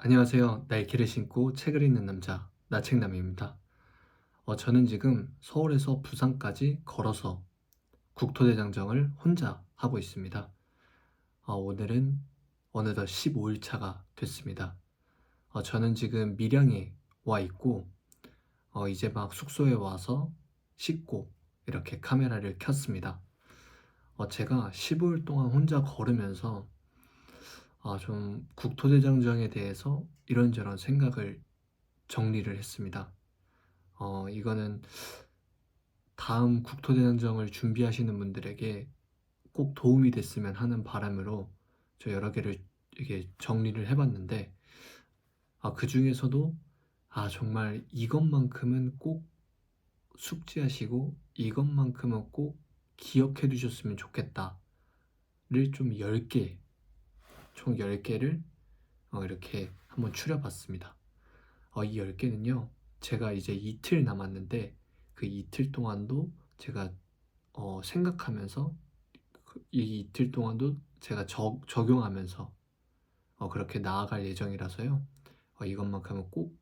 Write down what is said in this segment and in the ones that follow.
안녕하세요. 나이키를 신고 책을 읽는 남자, 나책남입니다. 저는 지금 서울에서 부산까지 걸어서 국토대장정을 혼자 하고 있습니다. 오늘은 어느덧 15일 차가 됐습니다. 저는 지금 밀양에 와 있고, 이제 막 숙소에 와서 씻고 이렇게 카메라를 켰습니다. 제가 15일 동안 혼자 걸으면서 좀 국토대장정에 대해서 이런저런 생각을 정리를 했습니다. 이거는 다음 국토대장정을 준비하시는 분들에게 꼭 도움이 됐으면 하는 바람으로 저 여러 개를 이게 정리를 해봤는데, 그 중에서도 정말 이것만큼은 꼭 숙지하시고 이것만큼은 꼭 기억해 두셨으면 좋겠다를 좀 10개, 총 10개를 이렇게 한번 추려봤습니다. 이 10개는요, 제가 이제 이틀 남았는데 그 이틀 동안도 제가 생각하면서 이 이틀 동안도 제가 적용하면서 그렇게 나아갈 예정이라서요. 이것만큼은 꼭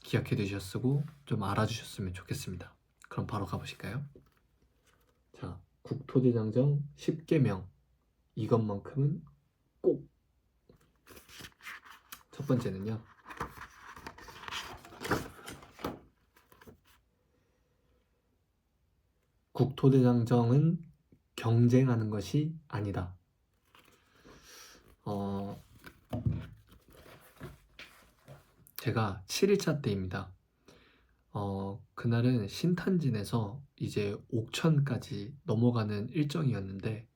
기억해 두셨고 좀 알아주셨으면 좋겠습니다. 그럼 바로 가보실까요? 자, 국토대장정 10개명 이것만큼은 꼭. 첫 번째는요, 국토대장정은 경쟁하는 것이 아니다. 어, 제가 7일차 때입니다. 그날은 신탄진에서 이제 옥천까지 넘어가는 일정이었는데,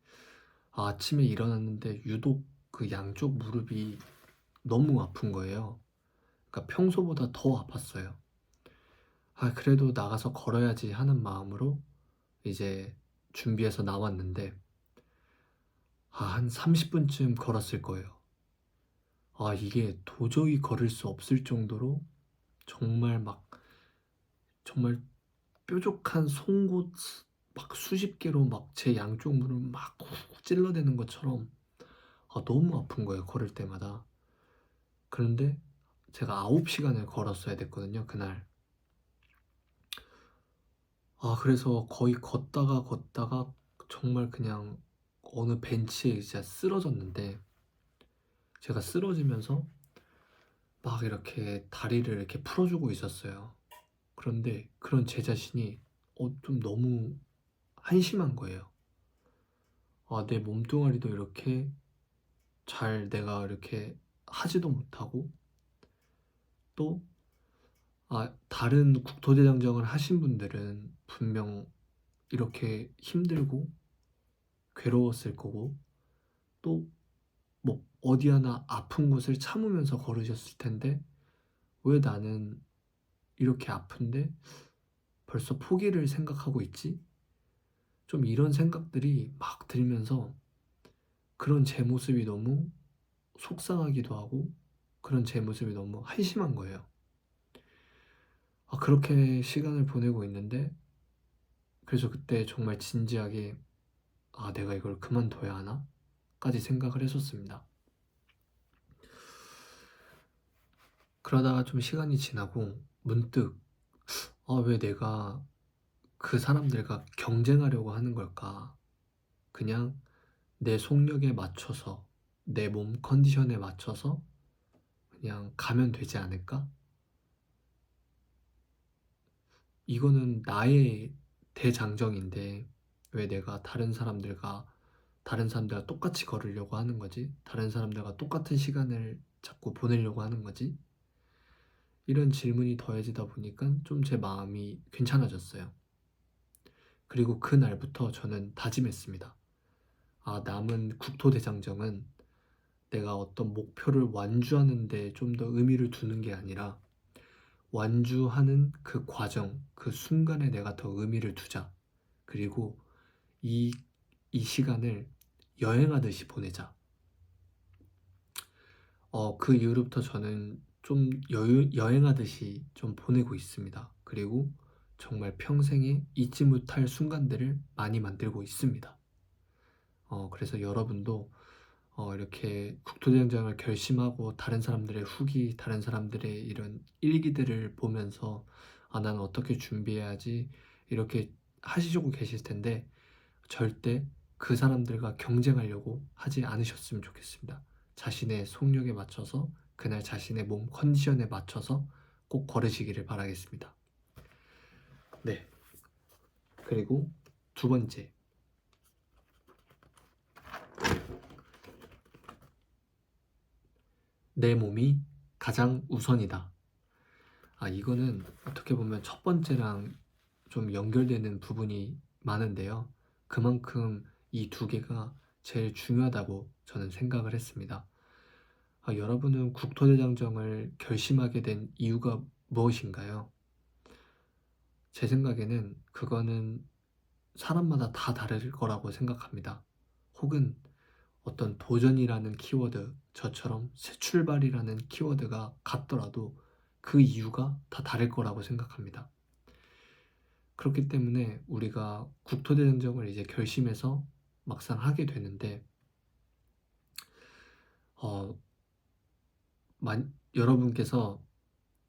아침에 일어났는데 유독 그 양쪽 무릎이 너무 아픈 거예요. 그러니까 평소보다 더 아팠어요. 그래도 나가서 걸어야지 하는 마음으로 이제 준비해서 나왔는데, 한 30분쯤 걸었을 거예요. 이게 도저히 걸을 수 없을 정도로 정말 정말 뾰족한 송곳 막 수십 개로 막 제 양쪽 무릎을 막 찔러대는 것처럼 너무 아픈 거예요, 걸을 때마다. 그런데 제가 9시간을 걸었어야 됐거든요, 그날. 그래서 거의 걷다가 정말 그냥 어느 벤치에 진짜 쓰러졌는데, 제가 쓰러지면서 막 이렇게 다리를 이렇게 풀어주고 있었어요. 그런데 그런 제 자신이 좀 너무 한심한 거예요. 내 몸뚱아리도 이렇게 잘 내가 이렇게 하지도 못하고, 또 다른 국토대장정을 하신 분들은 분명 이렇게 힘들고 괴로웠을 거고, 또 뭐 어디 하나 아픈 곳을 참으면서 걸으셨을 텐데, 왜 나는 이렇게 아픈데 벌써 포기를 생각하고 있지? 좀 이런 생각들이 막 들면서 그런 제 모습이 너무 속상하기도 하고, 그런 제 모습이 너무 한심한 거예요. 그렇게 시간을 보내고 있는데, 그래서 그때 정말 진지하게 내가 이걸 그만둬야 하나? 까지 생각을 했었습니다. 그러다가 좀 시간이 지나고 문득 왜 내가 그 사람들과 경쟁하려고 하는 걸까? 그냥 내 속력에 맞춰서, 내 몸 컨디션에 맞춰서 그냥 가면 되지 않을까? 이거는 나의 대장정인데 왜 내가 다른 사람들과 똑같이 걸으려고 하는 거지? 다른 사람들과 똑같은 시간을 자꾸 보내려고 하는 거지? 이런 질문이 더해지다 보니까 좀 제 마음이 괜찮아졌어요. 그리고 그날부터 저는 다짐했습니다. 남은 국토대장정은 내가 어떤 목표를 완주하는 데 좀 더 의미를 두는 게 아니라 완주하는 그 과정, 그 순간에 내가 더 의미를 두자. 그리고 이, 이 시간을 여행하듯이 보내자. 그 이후로부터 저는 좀 여행하듯이 좀 보내고 있습니다. 그리고 정말 평생에 잊지 못할 순간들을 많이 만들고 있습니다. 그래서 여러분도 이렇게 국토대장정을 결심하고 다른 사람들의 후기, 다른 사람들의 이런 일기들을 보면서 '아 나는 어떻게 준비해야지.' 이렇게 하시고 계실 텐데 절대 그 사람들과 경쟁하려고 하지 않으셨으면 좋겠습니다. 자신의 속력에 맞춰서 그날 자신의 몸 컨디션에 맞춰서 꼭 걸으시기를 바라겠습니다. 네. 그리고 두 번째. 내 몸이 가장 우선이다. 이거는 어떻게 보면 첫 번째랑 좀 연결되는 부분이 많은데요. 그만큼 이 두 개가 제일 중요하다고 저는 생각을 했습니다. 여러분은 국토대장정을 결심하게 된 이유가 무엇인가요? 제 생각에는 그거는 사람마다 다 다를 거라고 생각합니다. 혹은 어떤 도전이라는 키워드, 저처럼 새 출발이라는 키워드가 같더라도 그 이유가 다 다를 거라고 생각합니다. 그렇기 때문에 우리가 국토대장정을 이제 결심해서 막상 하게 되는데 여러분께서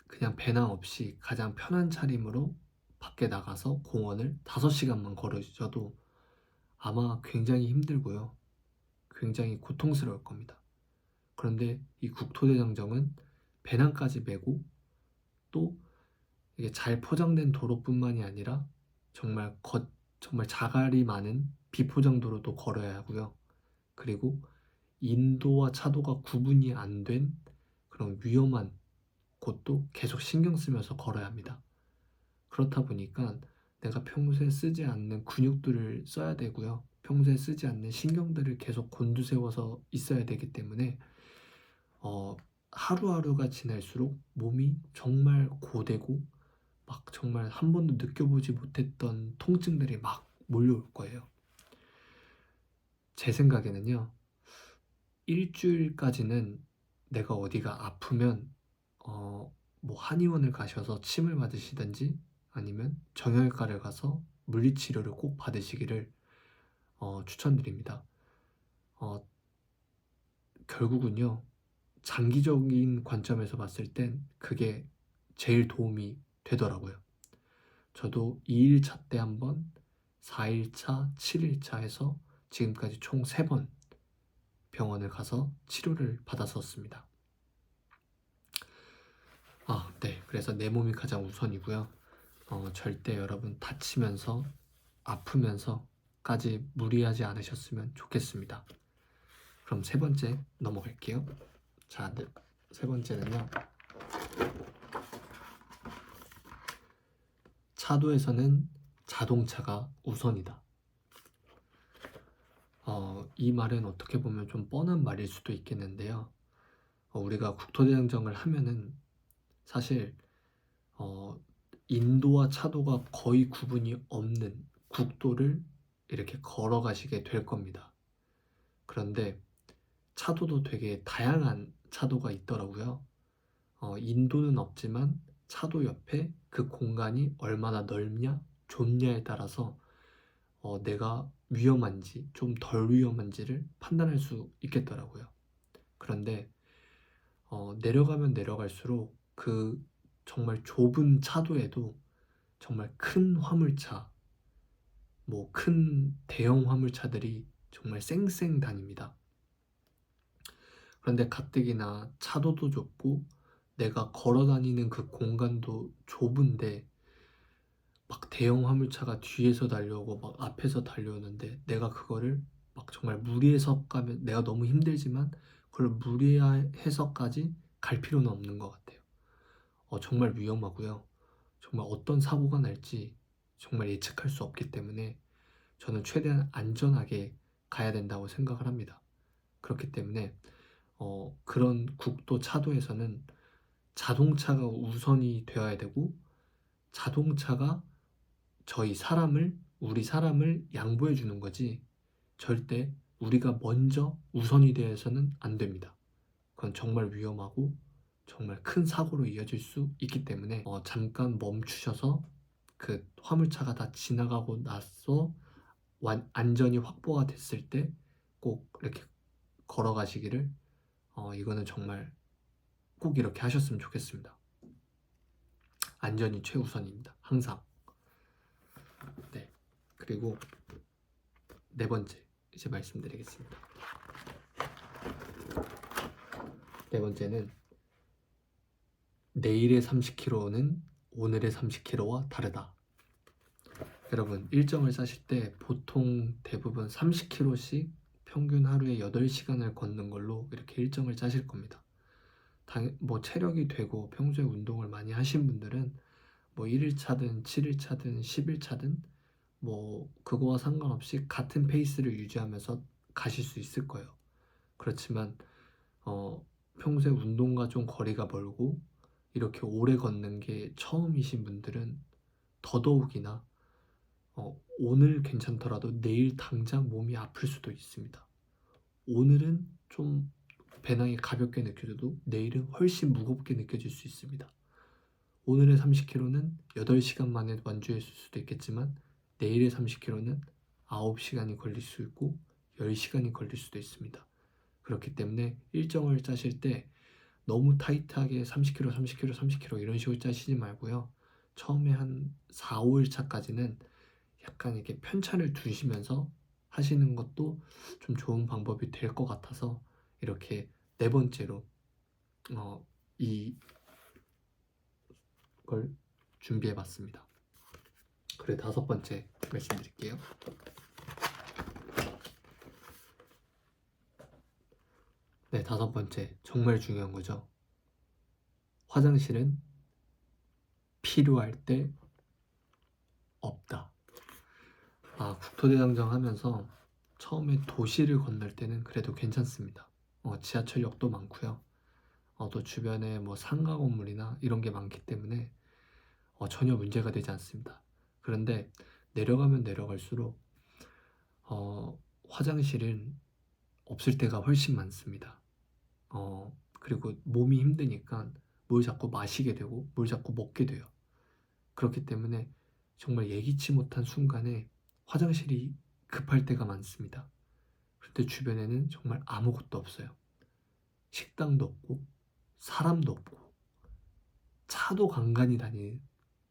그냥 배낭 없이 가장 편한 차림으로 밖에 나가서 공원을 5시간만 걸으셔도 아마 굉장히 힘들고요. 굉장히 고통스러울 겁니다. 그런데 이 국토대장정은 배낭까지 메고 또 이게 잘 포장된 도로뿐만이 아니라 정말 정말 자갈이 많은 비포장 도로도 걸어야 하고요. 그리고 인도와 차도가 구분이 안 된 그런 위험한 곳도 계속 신경 쓰면서 걸어야 합니다. 그렇다 보니까 내가 평소에 쓰지 않는 근육들을 써야 되고요. 평소에 쓰지 않는 신경들을 계속 곤두세워서 있어야 되기 때문에 하루하루가 지날수록 몸이 정말 고되고 막 정말 한 번도 느껴보지 못했던 통증들이 막 몰려올 거예요. 제 생각에는요. 일주일까지는 내가 어디가 아프면 뭐 한의원을 가셔서 침을 받으시든지 아니면 정형외과를 가서 물리치료를 꼭 받으시기를 추천드립니다. 결국은요. 장기적인 관점에서 봤을 땐 그게 제일 도움이 되더라고요. 저도 2일차 때 한 번, 4일차, 7일차 해서 지금까지 총 3번 병원을 가서 치료를 받았었습니다. 네. 그래서 내 몸이 가장 우선이고요. 절대 여러분 다치면서 아프면서까지 무리하지 않으셨으면 좋겠습니다. 그럼 세 번째 넘어갈게요. 자, 네. 세 번째는요. 차도에서는 자동차가 우선이다. 이 말은 어떻게 보면 좀 뻔한 말일 수도 있겠는데요. 우리가 국토대장정을 하면은 사실 인도와 차도가 거의 구분이 없는 국도를 이렇게 걸어가시게 될 겁니다. 그런데 차도도 되게 다양한 차도가 있더라고요. 인도는 없지만 차도 옆에 그 공간이 얼마나 넓냐, 좁냐에 따라서 내가 위험한지 좀 덜 위험한지를 판단할 수 있겠더라고요. 그런데 내려가면 내려갈수록 그 정말 좁은 차도에도 정말 큰 화물차, 뭐 큰 대형 화물차들이 정말 쌩쌩 다닙니다. 그런데 가뜩이나 차도도 좁고 내가 걸어 다니는 그 공간도 좁은데 막 대형 화물차가 뒤에서 달려오고 막 앞에서 달려오는데 내가 그거를 막 정말 무리해서 가면 내가 너무 힘들지만 그걸 무리해서까지 갈 필요는 없는 것 같아요. 정말 위험하고요. 정말 어떤 사고가 날지 정말 예측할 수 없기 때문에 저는 최대한 안전하게 가야 된다고 생각을 합니다. 그렇기 때문에 그런 국도 차도에서는 자동차가 우선이 되어야 되고 자동차가 우리 사람을 양보해 주는 거지 절대 우리가 먼저 우선이 되어서는 안 됩니다. 그건 정말 위험하고 정말 큰 사고로 이어질 수 있기 때문에 잠깐 멈추셔서 그 화물차가 다 지나가고 나서 안전이 확보가 됐을 때 꼭 이렇게 걸어가시기를 이거는 정말 꼭 이렇게 하셨으면 좋겠습니다. 안전이 최우선입니다. 항상. 네. 그리고 네 번째 이제 말씀드리겠습니다. 네 번째는 내일의 30km는 오늘의 30km와 다르다. 여러분, 일정을 짜실 때 보통 대부분 30km씩 평균 하루에 8시간을 걷는 걸로 이렇게 일정을 짜실 겁니다. 뭐 체력이 되고 평소에 운동을 많이 하신 분들은 뭐 1일차든 7일차든 10일차든 뭐 그거와 상관없이 같은 페이스를 유지하면서 가실 수 있을 거예요. 그렇지만 평소에 운동과 좀 거리가 멀고 이렇게 오래 걷는 게 처음이신 분들은 더더욱이나 오늘 괜찮더라도 내일 당장 몸이 아플 수도 있습니다. 오늘은 좀 배낭이 가볍게 느껴져도 내일은 훨씬 무겁게 느껴질 수 있습니다. 오늘의 30km는 8시간 만에 완주했을 수도 있겠지만 내일의 30km는 9시간이 걸릴 수 있고 10시간이 걸릴 수도 있습니다. 그렇기 때문에 일정을 짜실 때 너무 타이트하게 30km, 30km, 30km 이런 식으로 짜시지 말고요. 처음에 한 4, 5일차까지는 약간 이렇게 편차를 두시면서 하시는 것도 좀 좋은 방법이 될 것 같아서 이렇게 네 번째로 이걸 준비해 봤습니다. 그리고 다섯 번째 말씀드릴게요. 네, 다섯 번째 정말 중요한 거죠. 화장실은 필요할 때 없다. 국토대장정 하면서 처음에 도시를 건널 때는 그래도 괜찮습니다. 지하철역도 많고요. 또 주변에 뭐 상가 건물이나 이런 게 많기 때문에 전혀 문제가 되지 않습니다. 그런데 내려가면 내려갈수록 화장실은 없을 때가 훨씬 많습니다. 그리고 몸이 힘드니까 뭘 자꾸 마시게 되고 뭘 자꾸 먹게 돼요. 그렇기 때문에 정말 예기치 못한 순간에 화장실이 급할 때가 많습니다. 그런데 주변에는 정말 아무것도 없어요. 식당도 없고 사람도 없고 차도 간간히 다니는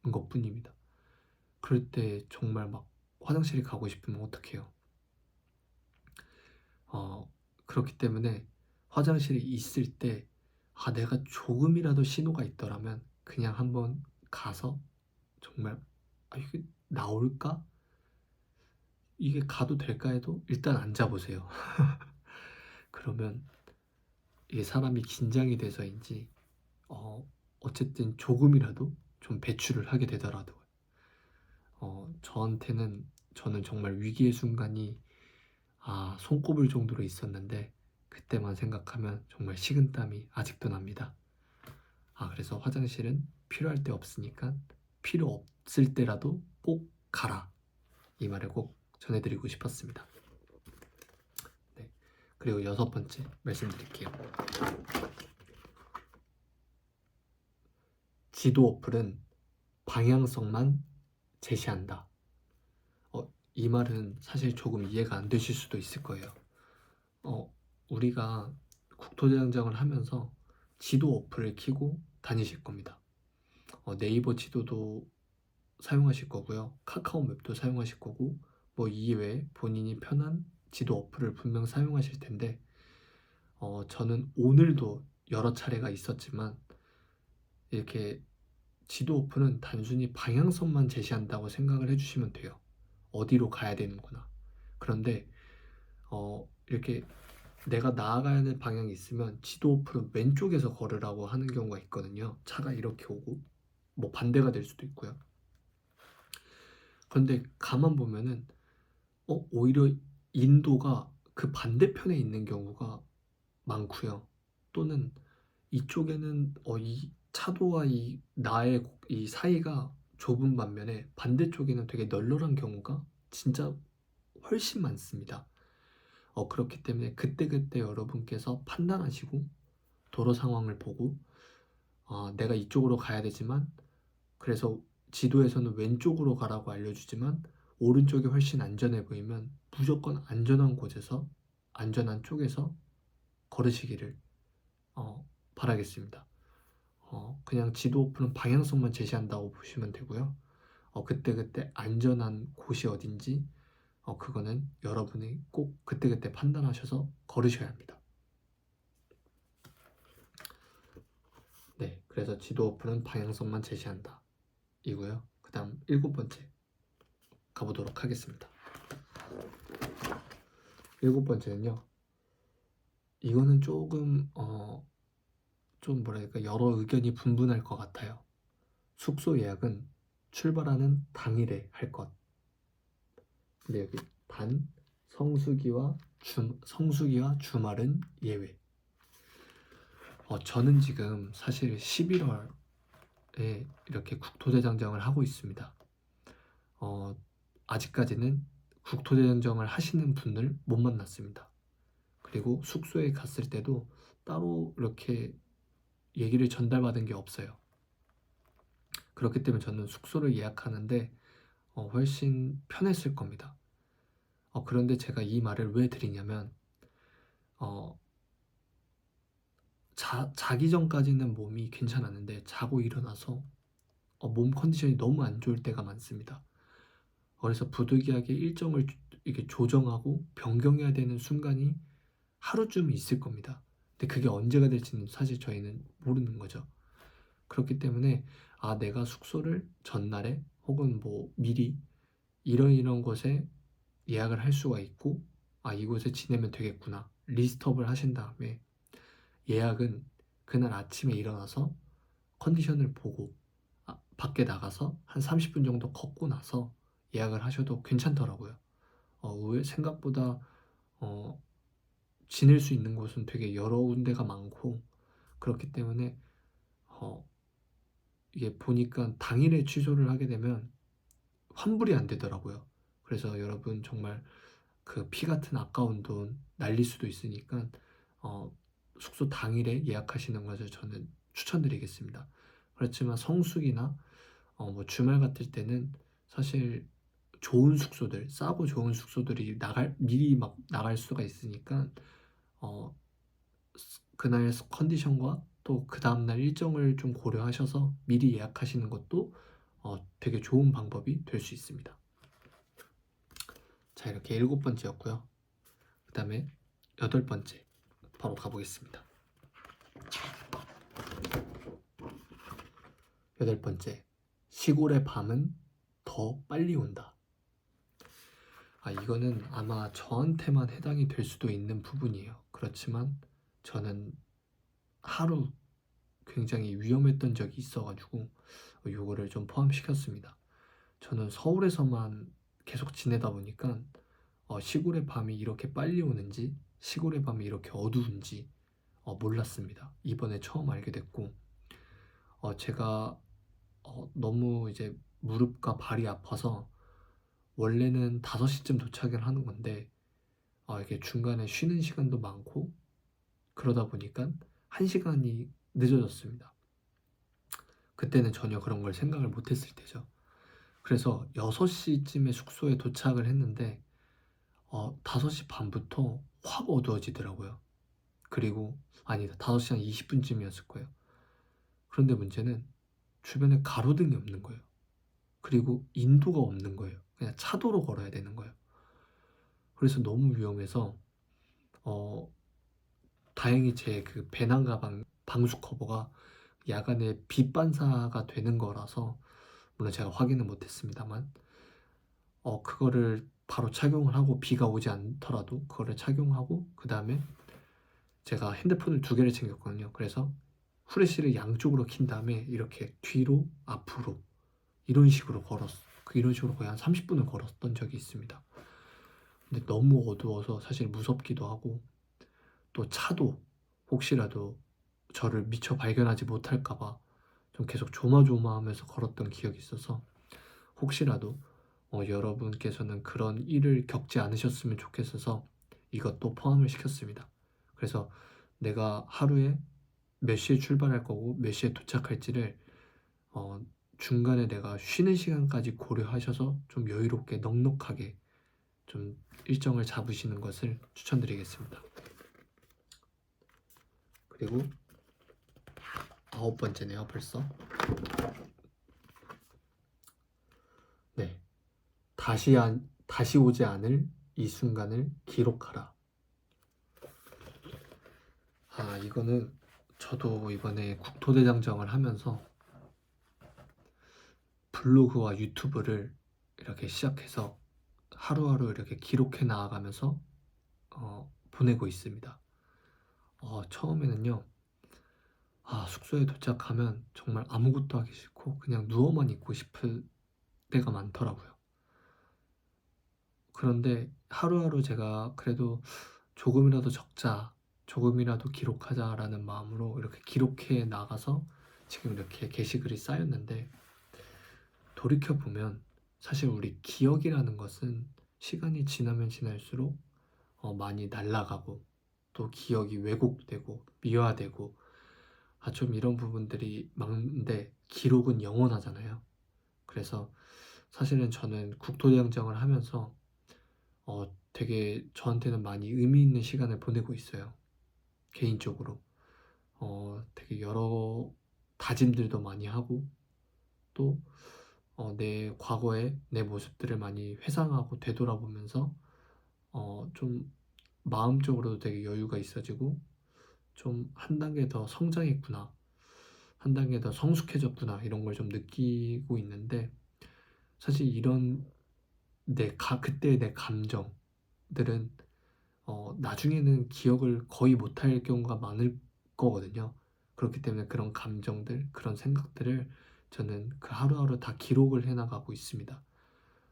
것뿐입니다. 그럴 때 정말 막 화장실에 가고 싶으면 어떡해요? 그렇기 때문에 화장실에 있을 때 내가 조금이라도 신호가 있더라면 그냥 한번 가서 정말 이게 나올까? 이게 가도 될까 해도 일단 앉아보세요. 그러면 이게 사람이 긴장이 돼서인지 어쨌든 조금이라도 좀 배출을 하게 되더라고요. 저는 정말 위기의 순간이 손꼽을 정도로 있었는데 그때만 생각하면 정말 식은땀이 아직도 납니다. 그래서 화장실은 필요할 때 없으니까 필요 없을 때라도 꼭 가라. 이 말을 꼭 전해드리고 싶었습니다. 네. 그리고 여섯 번째 말씀드릴게요. 지도 어플은 방향성만 제시한다. 이 말은 사실 조금 이해가 안 되실 수도 있을 거예요. 우리가 국토대장정을 하면서 지도 어플을 켜고 다니실 겁니다. 네이버 지도도 사용하실 거고요. 카카오 맵도 사용하실 거고 뭐 이외에 본인이 편한 지도 어플을 분명 사용하실 텐데 저는 오늘도 여러 차례가 있었지만 이렇게 지도 어플은 단순히 방향성만 제시한다고 생각을 해주시면 돼요. 어디로 가야 되는구나. 그런데 이렇게 내가 나아가야 하는 방향이 있으면 지도 어플은 왼쪽에서 걸으라고 하는 경우가 있거든요. 차가 이렇게 오고 뭐 반대가 될 수도 있고요. 그런데 가만 보면은 오히려 인도가 그 반대편에 있는 경우가 많고요. 또는 이쪽에는 이 차도와 나의 이 사이가 좁은 반면에 반대쪽에는 되게 널널한 경우가 진짜 훨씬 많습니다. 그렇기 때문에 그때그때 여러분께서 판단하시고 도로 상황을 보고 내가 이쪽으로 가야 되지만 그래서 지도에서는 왼쪽으로 가라고 알려주지만 오른쪽이 훨씬 안전해 보이면 무조건 안전한 곳에서 안전한 쪽에서 걸으시기를 바라겠습니다. 그냥 지도 어플은 방향성만 제시한다고 보시면 되고요. 그때그때 안전한 곳이 어딘지 그거는 여러분이 꼭 그때그때 판단하셔서 걸으셔야 합니다. 네, 그래서 지도 어플은 방향성만 제시한다 이고요. 그 다음 7번째 가보도록 하겠습니다. 7번째는요. 이거는 조금 좀 뭐랄까 여러 의견이 분분할 것 같아요. 숙소 예약은 출발하는 당일에 할 것. 근데 여기 단 성수기와 주말은 예외. 저는 지금 사실 11월에 이렇게 국토대장정을 하고 있습니다. 아직까지는 국토대장정을 하시는 분을 못 만났습니다. 그리고 숙소에 갔을 때도 따로 이렇게 얘기를 전달받은 게 없어요. 그렇기 때문에 저는 숙소를 예약하는데 훨씬 편했을 겁니다. 그런데 제가 이 말을 왜 드리냐면 자기 전까지는 몸이 괜찮았는데 자고 일어나서 몸 컨디션이 너무 안 좋을 때가 많습니다. 그래서 부득이하게 일정을 이렇게 조정하고 변경해야 되는 순간이 하루쯤 있을 겁니다. 근데 그게 언제가 될지는 사실 저희는 모르는 거죠. 그렇기 때문에 내가 숙소를 전날에 혹은 뭐 미리 이런 곳에 예약을 할 수가 있고 이곳에 지내면 되겠구나 리스트업을 하신 다음에 예약은 그날 아침에 일어나서 컨디션을 보고 밖에 나가서 한 30분 정도 걷고 나서 예약을 하셔도 괜찮더라고요. 생각보다 지낼 수 있는 곳은 되게 여러 군데가 많고 그렇기 때문에 이게 보니까 당일에 취소를 하게 되면 환불이 안 되더라고요. 그래서 여러분 정말 그 피 같은 아까운 돈 날릴 수도 있으니까 숙소 당일에 예약하시는 것을 저는 추천드리겠습니다. 그렇지만 성수기나 뭐 주말 같을 때는 사실 좋은 숙소들, 싸고 좋은 숙소들이 미리 막 나갈 수가 있으니까 그날 컨디션과 또 그 다음날 일정을 좀 고려하셔서 미리 예약하시는 것도 되게 좋은 방법이 될 수 있습니다. 자, 이렇게 7번째였고요. 그 다음에 8번째 바로 가보겠습니다. 8번째, 시골의 밤은 더 빨리 온다. 이거는 아마 저한테만 해당이 될 수도 있는 부분이에요. 그렇지만 저는 하루 굉장히 위험했던 적이 있어가지고 요거를 좀 포함시켰습니다. 저는 서울에서만 계속 지내다 보니까 시골의 밤이 이렇게 빨리 오는지 시골의 밤이 이렇게 어두운지 몰랐습니다. 이번에 처음 알게 됐고 제가 너무 이제 무릎과 발이 아파서 원래는 5시쯤 도착을 하는 건데 이게 중간에 쉬는 시간도 많고 그러다 보니까 1시간이 늦어졌습니다. 그때는 전혀 그런 걸 생각을 못했을 때죠. 그래서 6시쯤에 숙소에 도착을 했는데 5시 반부터 확 어두워지더라고요. 그리고 아니다, 5시 한 20분쯤이었을 거예요. 그런데 문제는 주변에 가로등이 없는 거예요. 그리고 인도가 없는 거예요. 그냥 차도로 걸어야 되는 거예요. 그래서 너무 위험해서 다행히 제 그 배낭 가방 방수 커버가 야간에 빛 반사가 되는 거라서 물론 제가 확인은 못했습니다만 그거를 바로 착용을 하고 비가 오지 않더라도 그거를 착용하고 그 다음에 제가 핸드폰을 2개를 챙겼거든요. 그래서 후레쉬를 양쪽으로 킨 다음에 이렇게 뒤로 앞으로 이런 식으로 이런 식으로 거의 한 30분을 걸었던 적이 있습니다. 근데 너무 어두워서 사실 무섭기도 하고 또 차도 혹시라도 저를 미처 발견하지 못할까봐 좀 계속 조마조마하면서 걸었던 기억이 있어서 혹시라도 여러분께서는 그런 일을 겪지 않으셨으면 좋겠어서 이것도 포함을 시켰습니다. 그래서 내가 하루에 몇 시에 출발할 거고 몇 시에 도착할지를 중간에 내가 쉬는 시간까지 고려하셔서 좀 여유롭게 넉넉하게 좀 일정을 잡으시는 것을 추천드리겠습니다. 그리고 9번째네요 벌써. 네, 다시 오지 않을 이 순간을 기록하라. 이거는 저도 이번에 국토대장정을 하면서 블로그와 유튜브를 이렇게 시작해서 하루하루 이렇게 기록해 나아가면서 보내고 있습니다. 처음에는요, 숙소에 도착하면 정말 아무것도 하기 싫고 그냥 누워만 있고 싶을 때가 많더라고요. 그런데 하루하루 제가 그래도 조금이라도 적자, 조금이라도 기록하자라는 마음으로 이렇게 기록해 나가서 지금 이렇게 게시글이 쌓였는데, 돌이켜보면 사실 우리 기억이라는 것은 시간이 지나면 지날수록 많이 날아가고 또 기억이 왜곡되고 미화되고 좀 이런 부분들이 많은데, 기록은 영원하잖아요. 그래서 사실은 저는 국토대장정을 하면서 되게 저한테는 많이 의미 있는 시간을 보내고 있어요. 개인적으로 되게 여러 다짐들도 많이 하고, 또 내 과거의 내 모습들을 많이 회상하고 되돌아보면서 좀 마음적으로도 되게 여유가 있어지고, 좀 한 단계 더 성장했구나, 한 단계 더 성숙해졌구나, 이런 걸 좀 느끼고 있는데, 사실 이런 그때의 내 감정들은 나중에는 기억을 거의 못할 경우가 많을 거거든요. 그렇기 때문에 그런 감정들, 그런 생각들을 저는 그 하루하루 다 기록을 해나가고 있습니다.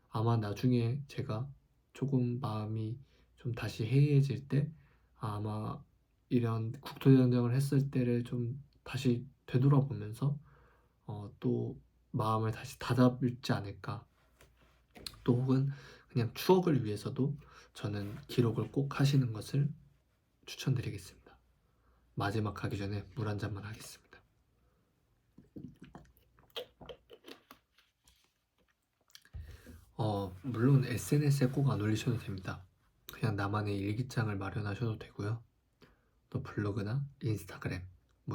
아마 나중에 제가 조금 마음이 좀 다시 해이해질 때, 아마 이런 국토대장정을 했을 때를 좀 다시 되돌아보면서 또 마음을 다시 다잡지 않을까. 또 혹은 그냥 추억을 위해서도 저는 기록을 꼭 하시는 것을 추천드리겠습니다. 마지막 가기 전에 물 한 잔만 하겠습니다. 물론 SNS에 꼭 안 올리셔도 됩니다. 그냥 나만의 일기장을 마련하셔도 되고요. 또 블로그나 인스타그램,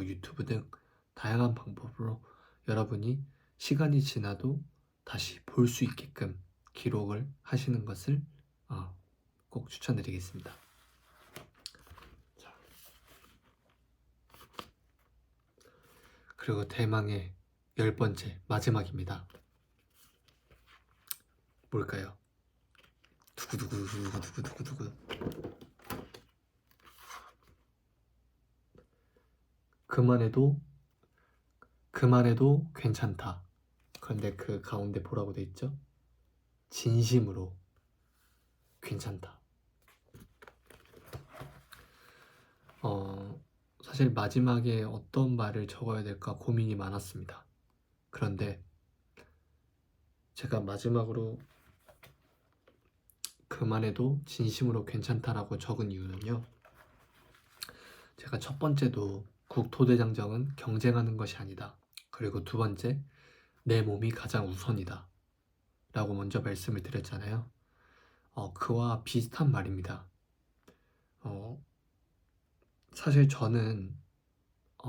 유튜브 등 다양한 방법으로 여러분이 시간이 지나도 다시 볼 수 있게끔 기록을 하시는 것을 꼭 추천드리겠습니다. 그리고 대망의 10번째, 마지막입니다. 뭘까요? 두구두구두구두구두구두구. 그만해도 괜찮다. 그런데 그 가운데 뭐라고 돼 있죠? 진심으로 괜찮다. 사실 마지막에 어떤 말을 적어야 될까 고민이 많았습니다. 그런데 제가 마지막으로 그만해도 진심으로 괜찮다라고 적은 이유는요, 제가 첫 번째도 국토대장정은 경쟁하는 것이 아니다, 그리고 두 번째, 내 몸이 가장 우선이다 라고 먼저 말씀을 드렸잖아요. 그와 비슷한 말입니다. 사실 저는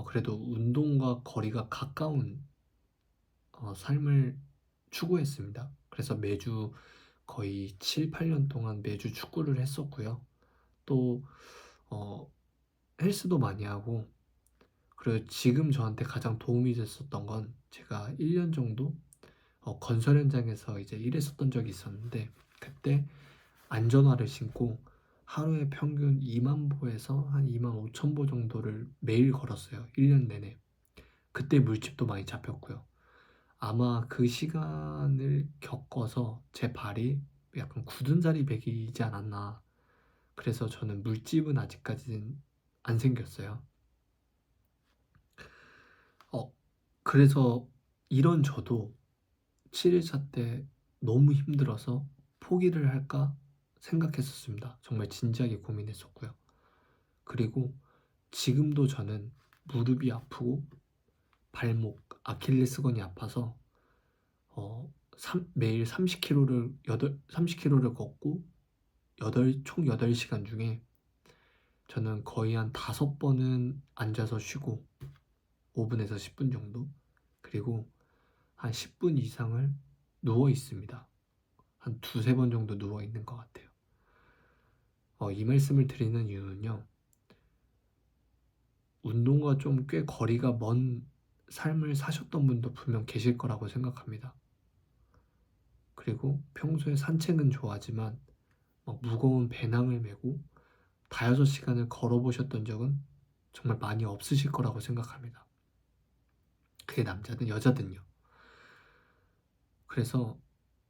그래도 운동과 거리가 가까운 삶을 추구했습니다. 그래서 매주 거의 7, 8년 동안 매주 축구를 했었고요. 또 헬스도 많이 하고, 그리고 지금 저한테 가장 도움이 됐었던 건 제가 1년 정도 건설 현장에서 이제 일했었던 적이 있었는데, 그때 안전화를 신고 하루에 평균 2만 보에서 한 2만 5천 보 정도를 매일 걸었어요. 1년 내내. 그때 물집도 많이 잡혔고요. 아마 그 시간을 겪어서 제 발이 약간 굳은 살이 배기지 않았나. 그래서 저는 물집은 아직까지는 안 생겼어요. 그래서 이런 저도 7일차 때 너무 힘들어서 포기를 할까 생각했었습니다. 정말 진지하게 고민했었고요. 그리고 지금도 저는 무릎이 아프고 발목, 아킬레스건이 아파서 매일 30km를 걷고 총 8시간 중에 저는 거의 한 5번은 앉아서 쉬고 5분에서 10분 정도, 그리고 한 10분 이상을 누워 있습니다. 한 두세 번 정도 누워 있는 것 같아요. 이 말씀을 드리는 이유는요, 운동과 좀 꽤 거리가 먼 삶을 사셨던 분도 분명 계실 거라고 생각합니다. 그리고 평소에 산책은 좋아하지만 막 무거운 배낭을 메고 다여섯 시간을 걸어보셨던 적은 정말 많이 없으실 거라고 생각합니다. 그게 남자든 여자든요. 그래서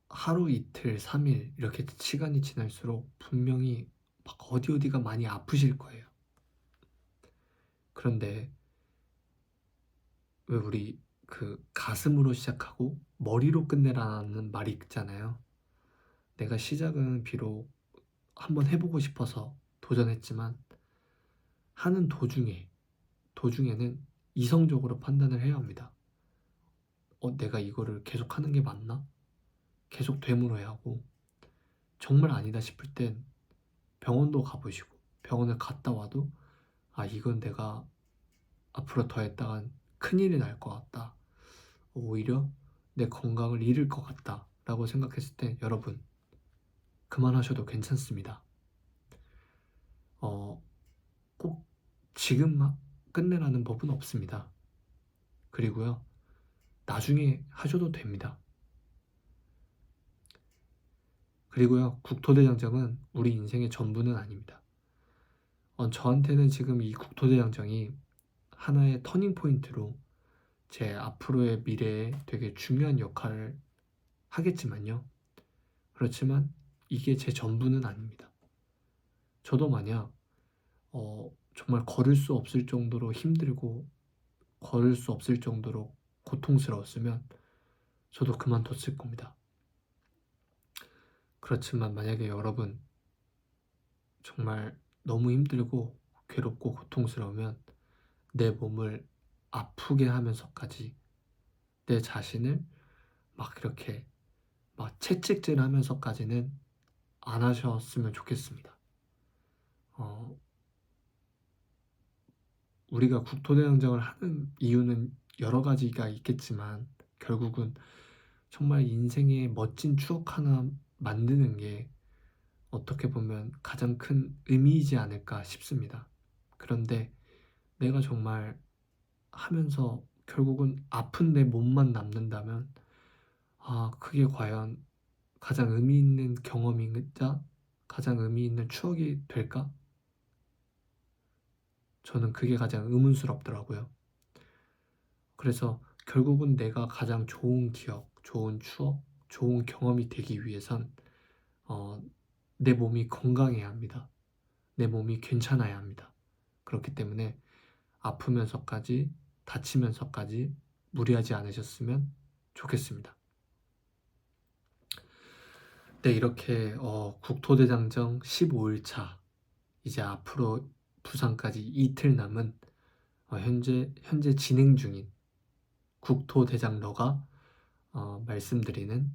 하루 이틀 3일 이렇게 시간이 지날수록 분명히 막 어디가 많이 아프실 거예요. 그런데 왜 우리 그 가슴으로 시작하고 머리로 끝내라는 말이 있잖아요. 내가 시작은 비록 한번 해보고 싶어서 도전했지만 하는 도중에는 이성적으로 판단을 해야 합니다. 내가 이거를 계속 하는 게 맞나? 계속 되물어야 하고, 정말 아니다 싶을 땐 병원도 가보시고, 병원을 갔다 와도 이건 내가 앞으로 더 했다간 큰일이 날 것 같다, 오히려 내 건강을 잃을 것 같다 라고 생각했을 때 여러분, 그만하셔도 괜찮습니다. 꼭 지금 끝내라는 법은 없습니다. 그리고요, 나중에 하셔도 됩니다. 그리고요, 국토대장정은 우리 인생의 전부는 아닙니다. 저한테는 지금 이 국토대장정이 하나의 터닝포인트로 제 앞으로의 미래에 되게 중요한 역할을 하겠지만요. 그렇지만 이게 제 전부는 아닙니다. 저도 만약 정말 걸을 수 없을 정도로 힘들고 걸을 수 없을 정도로 고통스러웠으면 저도 그만뒀을 겁니다. 그렇지만 만약에 여러분 정말 너무 힘들고 괴롭고 고통스러우면 내 몸을 아프게 하면서까지 내 자신을 막 이렇게 막 채찍질 하면서까지는 안 하셨으면 좋겠습니다. 우리가 국토대장정을 하는 이유는 여러 가지가 있겠지만 결국은 정말 인생의 멋진 추억 하나 만드는 게 어떻게 보면 가장 큰 의미이지 않을까 싶습니다. 그런데 내가 정말 하면서 결국은 아픈 내 몸만 남는다면 그게 과연 가장 의미 있는 경험이자 가장 의미 있는 추억이 될까? 저는 그게 가장 의문스럽더라고요. 그래서 결국은 내가 가장 좋은 기억, 좋은 추억, 좋은 경험이 되기 위해선 내 몸이 건강해야 합니다. 내 몸이 괜찮아야 합니다. 그렇기 때문에 아프면서까지, 다치면서까지 무리하지 않으셨으면 좋겠습니다. 네, 이렇게 국토대장정 15일차, 이제 앞으로 부상까지 이틀 남은 현재 진행 중인 국토대장러가 말씀드리는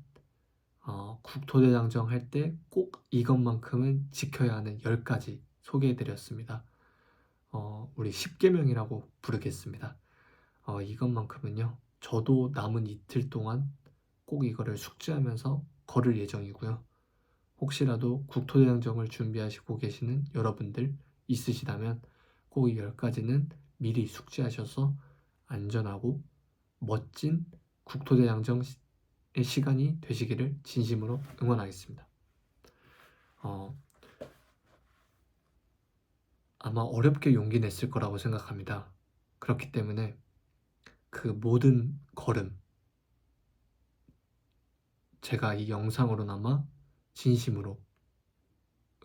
국토대장정 할 때 꼭 이것만큼은 지켜야 하는 10가지 소개해드렸습니다. 우리 10계명이라고 부르겠습니다. 이것만큼은요, 저도 남은 이틀 동안 꼭 이거를 숙지하면서 걸을 예정이고요. 혹시라도 국토대장정을 준비하시고 계시는 여러분들 있으시다면 꼭 이 10가지는 미리 숙지하셔서 안전하고 멋진 국토대장정의 시간이 되시기를 진심으로 응원하겠습니다. 아마 어렵게 용기 냈을 거라고 생각합니다. 그렇기 때문에 그 모든 걸음, 제가 이 영상으로나마 진심으로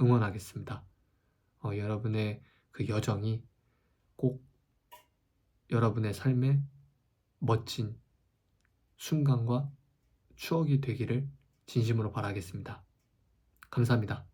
응원하겠습니다. 여러분의 그 여정이 꼭 여러분의 삶의 멋진 순간과 추억이 되기를 진심으로 바라겠습니다. 감사합니다.